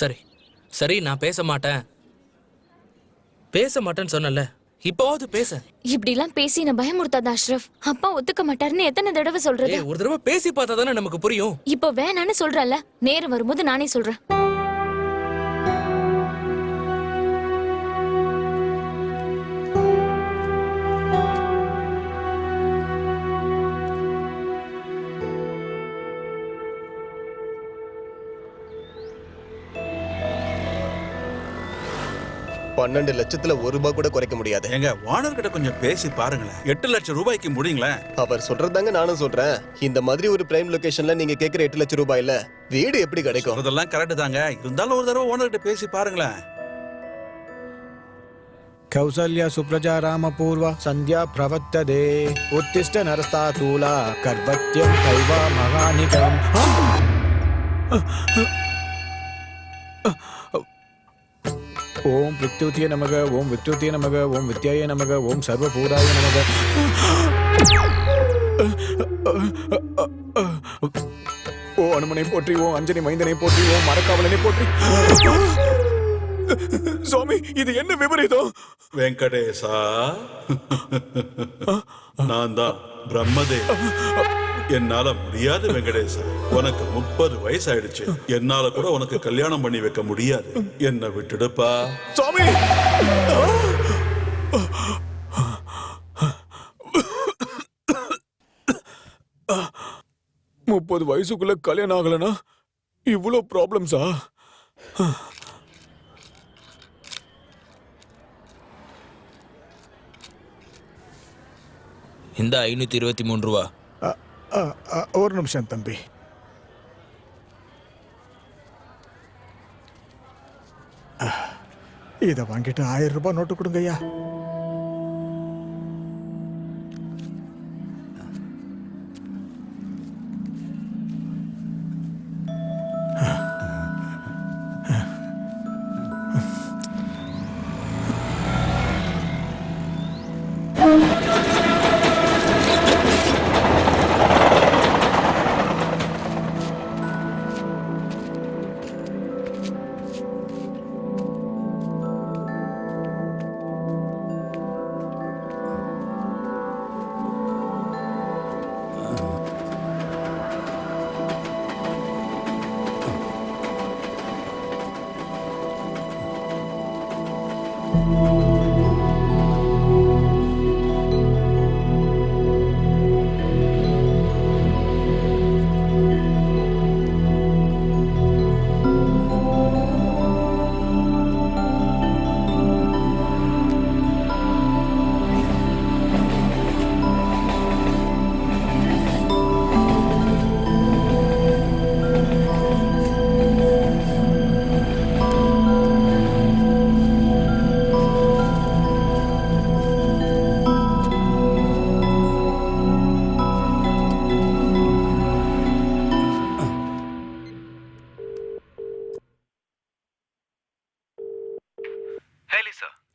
சரி சரி, நான் பேச மாட்டேன்னு சொன்னல, இப்போவாது பேச. இப்படிலாம் பேசி நான் பயமுறுத்தாத அஷ்ரஃப். அப்பா ஒத்துக்க மாட்டாருன்னு எத்தனை தடவை சொல்றது? ஒரு தடவை பேசி பார்த்தா தானே நமக்கு புரியும். இப்போ வேணான்னு சொல்றல, நேரம் வரும்போது நானே சொல்றேன். $12 லட்சத்துல $1 கூட குறைக்க முடியாது. எங்க ஓனர் கிட்ட கொஞ்சம் பேசி பாருங்களேன். 8 லட்சம் ரூபாய்க்கு முடியுங்களே. அவர் சொல்றதாங்க நானும் சொல்றேன். இந்த மாதிரி ஒரு பிரைம் லொகேஷன்ல நீங்க கேக்குற 8 லட்சம் ரூபாயில வீடு எப்படி கிடைக்கும்? அதெல்லாம் கரெக்ட் தாங்க. இருந்தாலும் ஒரு தடவை ஓனர் கிட்ட பேசி பாருங்களேன். கௌசல்யா சுப்ரஜா ராமபூர்வா சந்தியா பிரவர்த்ததே உத்திஷ்ட நரஸ்தாதூலா கர்வத்யம் தைவா மகாநிகம். ஓம் வித்யுத்திய நமக, ஓம் வித்யுத்திய நமக, ஓம் வித்யாய நமக, ஓம் சர்வபூதாய நமக. ஓ அனுமனை போற்றி, ஓ அஞ்சனி மைந்தனை போற்றி, ஓ மரக்காவலனை போற்றி. சுவாமி, இது என்ன விபரீதம்? வெங்கடேசா, நான் தான் பிரம்மதேவ். என்னால முடியாது வெங்கடேசா. உனக்கு 30 வயசு ஆயிடுச்சு. என்னால கூட உனக்கு கல்யாணம் பண்ணி வைக்க முடியாது. என்ன விட்டுடுப்பா சுவாமி. 30 வயசுக்குள்ள கல்யாணம் ஆகலனா இவ்வளோ ப்ராப்ளம்ஸா? இந்த 523 ரூபா. ஒரு நிமிஷம் தம்பி. இதை வாங்கிட்டு 1000 ரூபாய் நோட்டு கொடுங்க ஐயா.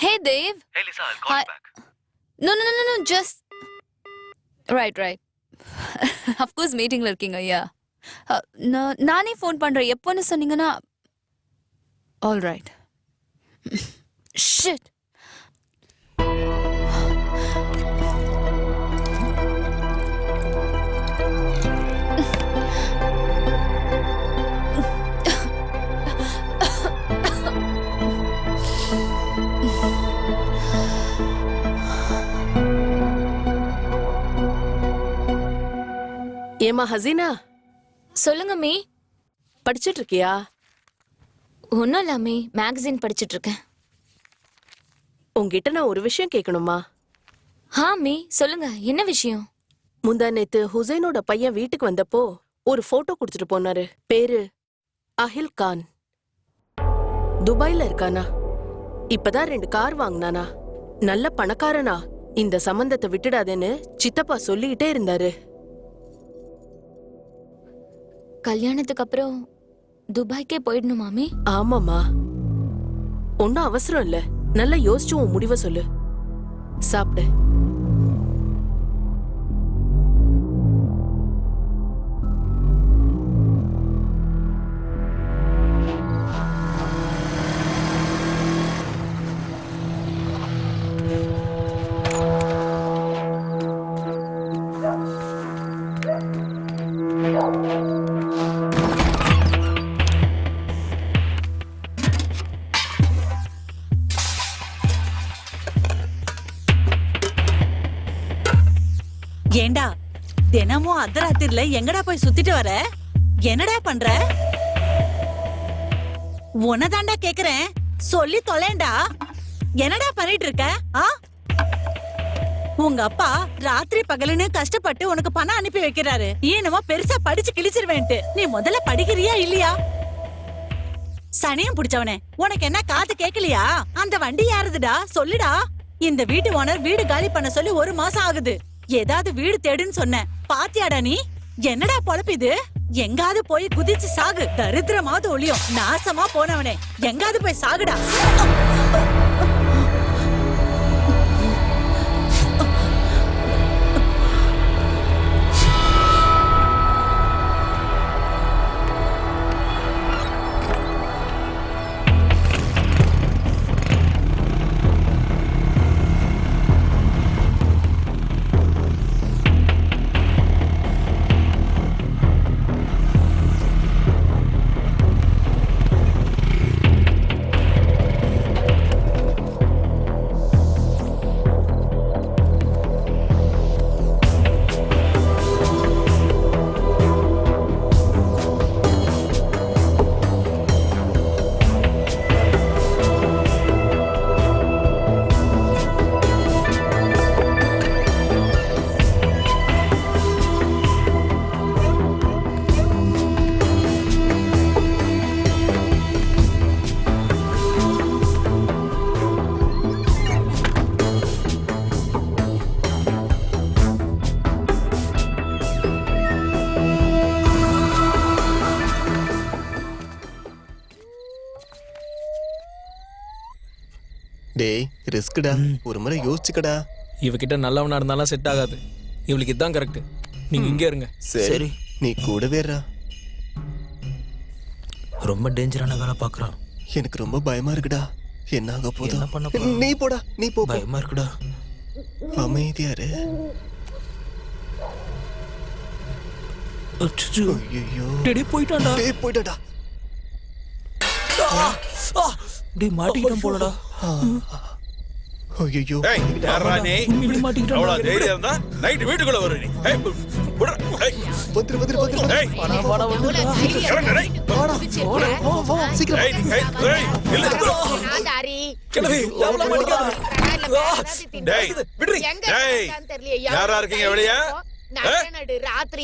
Hey Dave. Hey Lisa, I'll call you back. No, just right. Of course meeting la irkinga. Yeah. நானே ஃபோன் பண்றேன். எப்போன்னு சொன்னீங்கன்னா all right. Shit. ஏமா ஹசீனா, சொல்லுங்க மீ. படிச்சிட்டு இருக்கியா? ஒன்னும் இல்ல மீ, மேகசின் படிச்சிட்டு இருக்கேன். உங்ககிட்ட நான் ஒரு விஷயம் கேட்கணுமா? மீ சொல்லுங்க, என்ன விஷயம்? முந்தா நேத்து ஹுசைனோட பையன் வீட்டுக்கு வந்தப்போ ஒரு போட்டோ கொடுத்துட்டு போனாரு. பேரு அஹில் கான். துபாய்ல இருக்கானா. இப்பதான் 2 கார் வாங்கினானா. நல்ல பணக்காரனா. இந்த சம்பந்தத்தை விட்டுடாதேன்னு சித்தப்பா சொல்லிக்கிட்டே இருந்தாரு. கல்யாணத்துக்கு அப்புறம் துபாய்க்கே போயிடணுமாமே? ஆமாமா. ஒன்னும் அவசரம் இல்ல. நல்லா யோசிச்சு உன் முடிவை சொல்லு. சாப்பிடு. ஏண்டா தினமும் அர்த்தராத்திரில எங்கடா போய் சுத்திட்டு வர? என்னடா பண்ற? உனதாண்டா கேக்குறேன், சொல்லி தொலைண்டா. என்னடா பண்ணிட்டு இருக்க? உங்க அப்பா ராத்திரி பகலுன்னு கஷ்டப்பட்டு உனக்கு பணம் அனுப்பி வைக்கிறாரு. என்னமோ பெருசா படிச்சு கிழிச்சிருவேன்ட்டு. நீ முதல்ல படிக்கிறியா இல்லையா? சனியம் புடிச்சவனே, உனக்கு என்ன காது கேக்கலையா? அந்த வண்டி யாருதுடா சொல்லுடா. இந்த வீட்டு ஓனர் வீடு காலி பண்ண சொல்லி 1 மாசம் ஆகுது. ஏதாவது வீடு தேடுன்னு சொன்ன, பாத்தியாடா நீ? என்னடா பொழப்பிது? எங்காவது போய் குதிச்சு சாகு. தரித்திரமாவது ஒளியும். நாசமா போனவனே, எங்காவது போய் சாகுடா. டேய் ரிஸ்க்டா, ஒரு முறை யோசிச்சுக்கடா. இவகிட்ட நல்லவனா இருந்தாலும் செட் ஆகாது. இவளுக்கு இதான் கரெக்ட். நீங்க இங்கே இருங்க. சரி நீ கூட வேறா. ரொம்ப டேஞ்சரான வேலை பாக்குறான். எனக்கு ரொம்ப பயமா இருக்குடா. என்ன ஆக என்ன பண்ண போதும்? போறோம்? நீ போடா, நீ போ. பயமா இருக்குடா. அமைதியாரு. அச்சச்சோ. ஐயோ டேய் போயிட்டான்டா. டேய் போய்டா. டேய் மாட்டிக்கிட்டான் போலடா. ஐயோ ஏய், யார்றா நீ? உண்மையிலே மாட்டிக்கிட்டான். அவ்வளவு தைரியம் இருந்தா நைட் வீட்டுக்குள்ள வரு நீ. ஏய், விட்றா. ஏய், வந்துரு. ஏய், வாடா வந்துடா. இறங்கு, டேய். சீக்கிரம் ஏய், ஏய், ஏய், இல்ல, விட்றா. கிளவி யாவல மாட்டிக்காத. டேய், விட்றி. டேய், யாரா இருக்கீங்க வெளிய?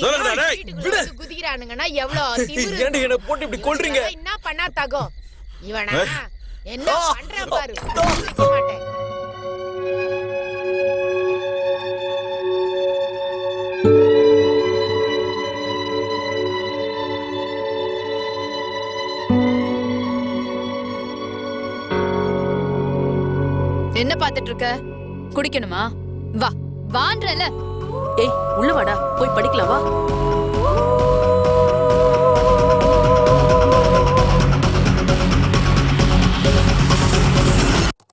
சொல்லுங்கடா, டேய். விடு. குதிக்கிறானுங்கன்னா எவ்வளவு திமிரு ஏன்டி என்ன போட்டு இப்படி கொல்றீங்க? என்ன பண்ணா தகும் இவனா ஏய். என்ன பண்றான் பாரு. நிக்க மாட்டேன். என்ன பாத்துட்டு இருக்க? குடிக்கணுமா? வா வான்றல. ஏய் உள்ள வாடா, போய் படிக்கலாம் வா.